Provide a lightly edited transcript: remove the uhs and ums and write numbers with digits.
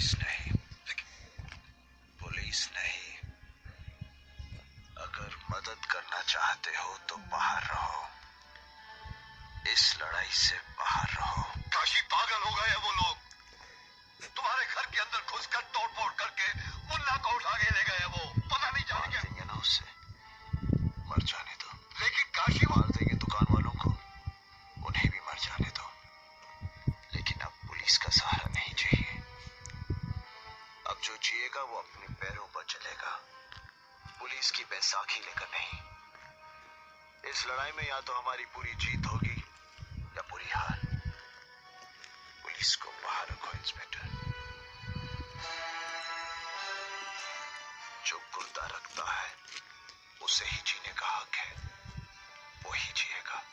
Police नहीं, police नहीं। अगर मदद करना चाहते हो तो बाहर रहो, इस लड़ाई से बाहर रहो। काशी पागल हो गए वो लोग। तुम्हारे घर के अंदर घुसकर तोड़फोड़ करके मुन्ना को उठा के ले गए। वो पता नहीं जाने क्या देंगे ना उससे, मर जाने दो। लेकिन काशी मार देंगे दुकान वालों को, उन्हें भी मर जाने दो। लेकिन अब पुलिस का सहारा नहीं चाहिए। अब जो जिएगा वो अपने पैरों पर चलेगा, पुलिस की बैसाखी लेकर नहीं। इस लड़ाई में या तो हमारी पूरी जीत होगी या पूरी हार। पुलिस को बाहर रखो इंस्पेक्टर। जो गुर्दा रखता है उसे ही जीने का हक है, वो ही जिएगा।